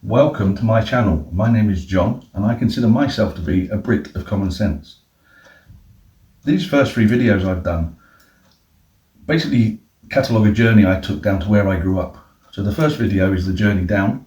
Welcome to my channel. My name is John and I consider myself to be a Brit of common sense. These first 3 videos I've done basically catalogue a journey I took down to where I grew up. So the first video is the journey down,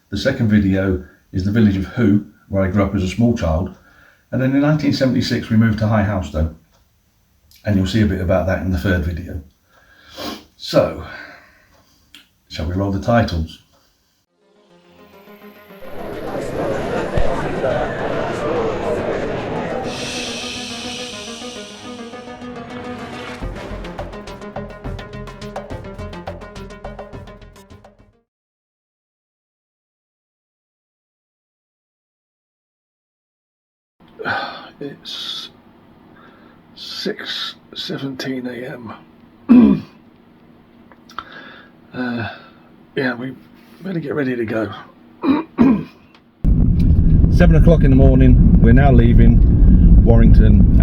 the second video is the village of Who, where I grew up as a small child, and then in 1976 we moved to High Houston, and you'll see a bit about that in the third video. So, shall we roll the titles? It's 6:17 a.m. Yeah, we better get ready to go. 7 o'clock in the morning, we're now leaving Warrington.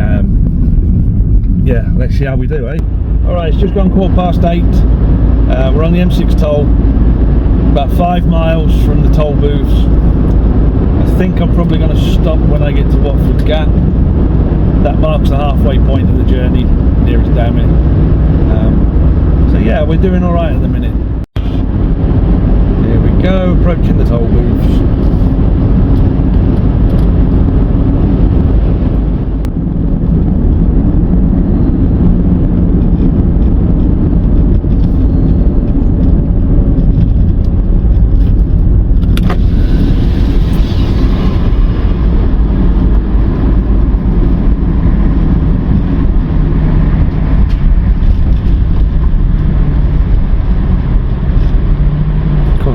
Yeah, let's see how we do, eh? Alright, it's just gone 8:15. We're on the M6 toll, about 5 miles from the toll booths. I think I'm probably going to stop when I get to Watford Gap. That marks the halfway point of the journey, nearest down here. So yeah, we're doing alright at the minute. Here we go, approaching the toll booths.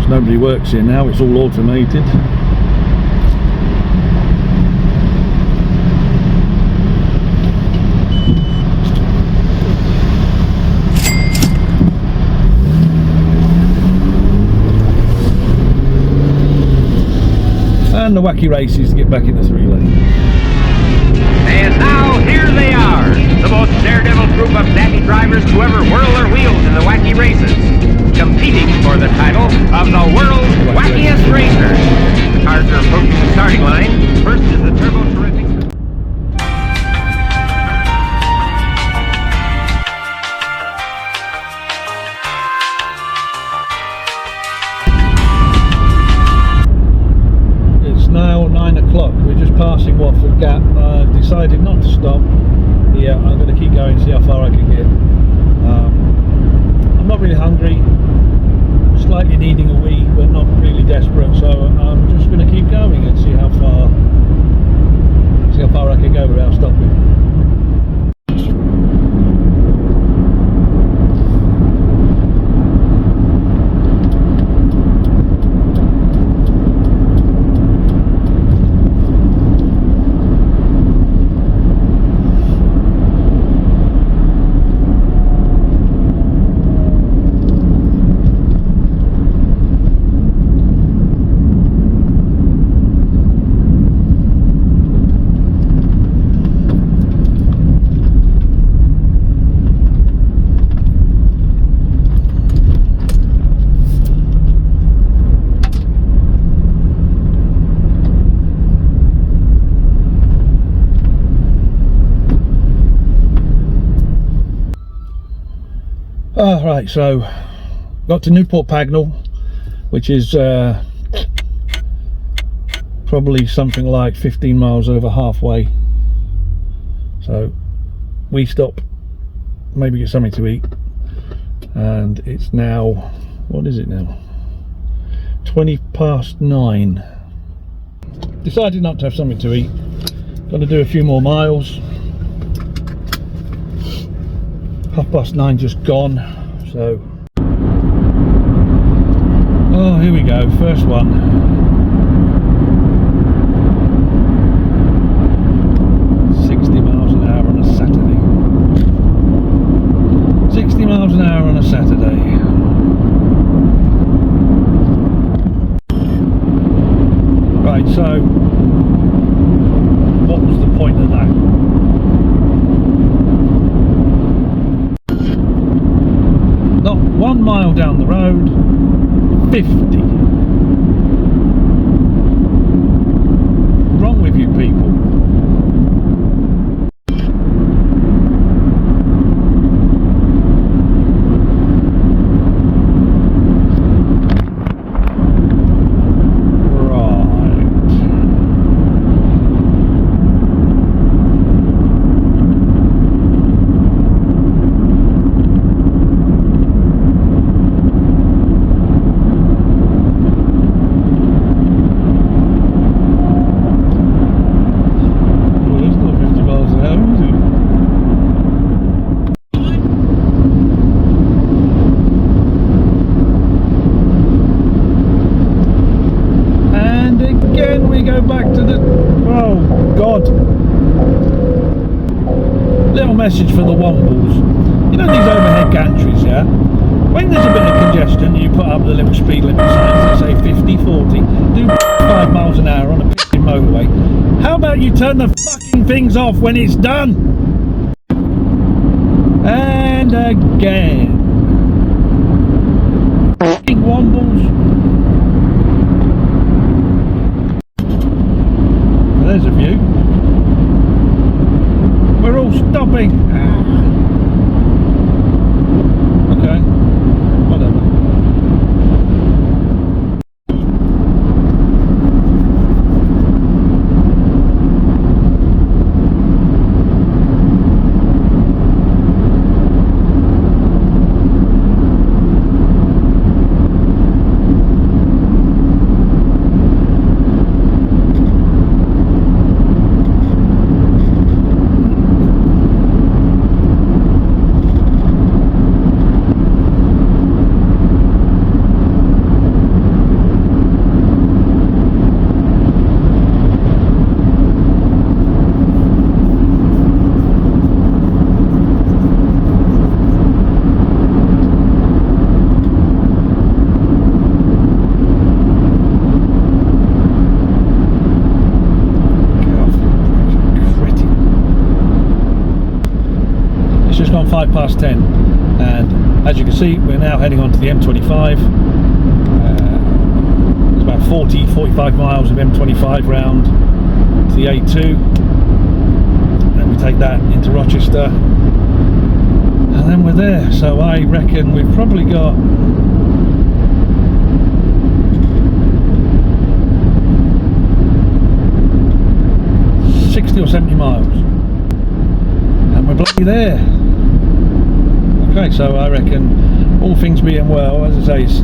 Nobody works here now, it's all automated. And the wacky races to get back into 3 lanes. And now here they are, the most daredevil group of savvy drivers to ever whirl their wheels in the wacky races, competing for the title of the world's wackiest racers. The cars are approaching the starting line. First is the turbo terrific. It's now 9 o'clock. We're just passing Watford Gap. I've decided not to stop. Yeah, I'm going to keep going, see how far I can get. I'm not really hungry. Slightly needing a wee, but not really desperate, so I'm just going to keep going and see how far I can go without stopping. Right, so got to Newport Pagnell, which is probably something like 15 miles over halfway. So we stop, maybe get something to eat, and it's now, what is it now? 9:20. Decided not to have something to eat. Got to do a few more miles. 9:30 just gone. So, oh, here we go, first one. On a Saturday. 60 miles an hour on a Saturday. Right, so what was the point of that? Not 1 mile down the road, 50. me go back to the... Oh, God. Little message for the Wombles. You know these overhead gantries, yeah? When there's a bit of congestion, you put up the little speed limit signs that say 50, 40, do 5 miles an hour on a p***ing motorway. How about you turn the fucking things off when it's done? And again. Fucking Wombles. There's a view. We're all stopping. Okay. Whatever. Just gone 10:05, and as you can see, we're now heading on to the M25. It's about 40-45 miles of M25 round to the A2, and then we take that into Rochester, and then we're there. So I reckon we've probably got or 70 miles, and we're bloody there. Okay, so I reckon, all things being well, as I say, it's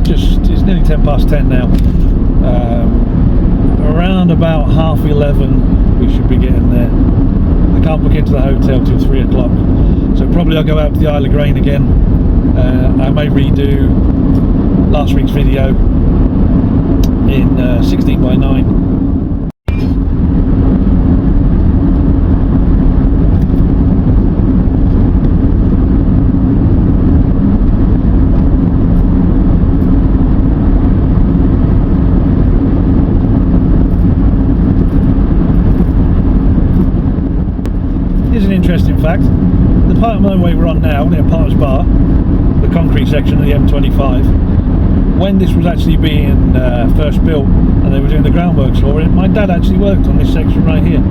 nearly 10:10 now. Around about 11:30 we should be getting there. I can't book into the hotel till 3 o'clock, so probably I'll go out to the Isle of Grain again. I may redo last week's video in 16:9. Here's an interesting fact. The part of the motorway we're on now, near Potter's Bar, the concrete section of the M25, when this was actually being first built and they were doing the groundworks for it, my dad actually worked on this section right here.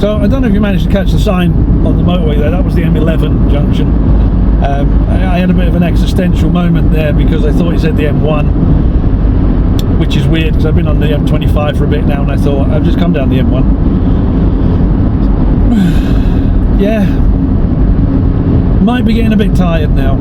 So I don't know if you managed to catch the sign on the motorway there. That was the M11 junction. I had a bit of an existential moment there because I thought it said the M1, which is weird because I've been on the M25 for a bit now, and I thought I've just come down the M1. Yeah, might be getting a bit tired now.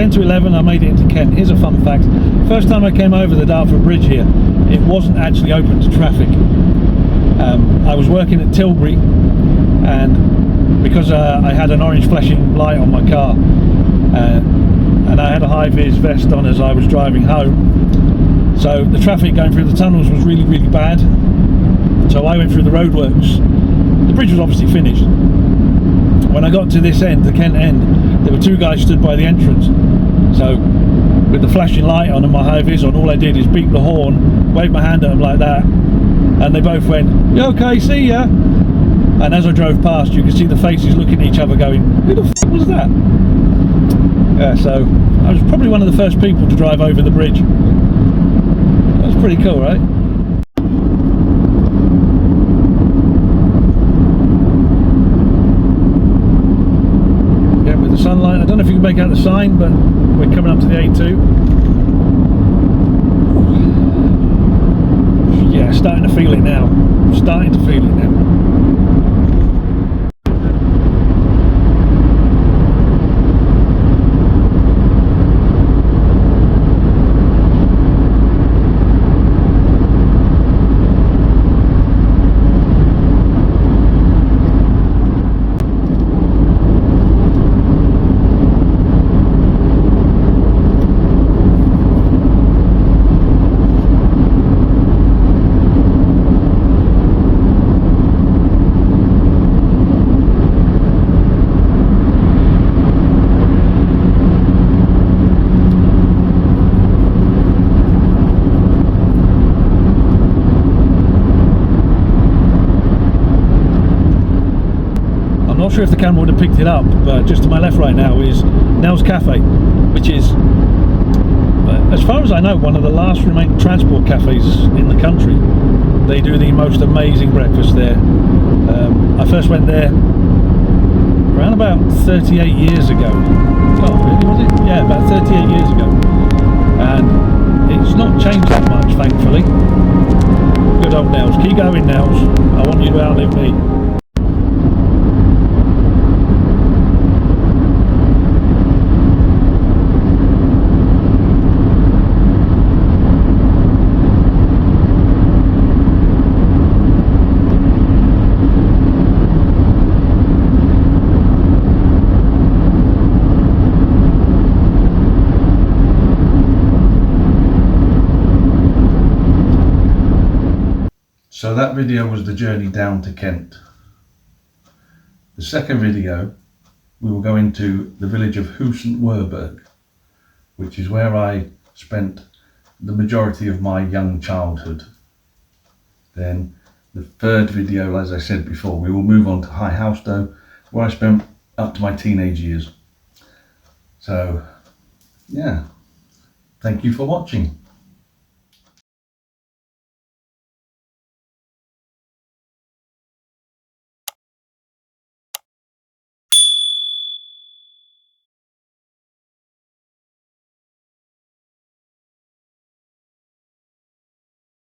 10 to 11, I made it into Kent. Here's a fun fact. First time I came over the Dartford Bridge here, it wasn't actually open to traffic. I was working at Tilbury, and because I had an orange flashing light on my car, and I had a high-vis vest on as I was driving home, so the traffic going through the tunnels was really, really bad. So I went through the roadworks. The bridge was obviously finished. When I got to this end, the Kent end, there were two guys stood by the entrance. So with the flashing light on and my high-vis on, all I did is beep the horn, wave my hand at them like that, and they both went, "You okay, see ya?" And as I drove past, you could see the faces looking at each other going, "Who the f*** was that?" Yeah, so I was probably one of the first people to drive over the bridge. That was pretty cool, right? Yeah, with the sunlight, I don't know if you can make out the sign, but we're coming up to the A2. Yeah, starting to feel it now. Starting to feel it now. Not sure if the camera would have picked it up, but just to my left right now is Nell's Cafe, which is, as far as I know, one of the last remaining transport cafes in the country. They do the most amazing breakfast there. I first went there around about 38 years ago. Oh, really, was it? Yeah, about 38 years ago. And it's not changed that much, thankfully. Good old Nels. Keep going, Nels. I want you to outlive me. So that video was the journey down to Kent. The second video, we will go into the village of Hoos and Werburg, which is where I spent the majority of my young childhood. Then the third video, as I said before, we will move on to High Housedoe, where I spent up to my teenage years. So yeah, thank you for watching.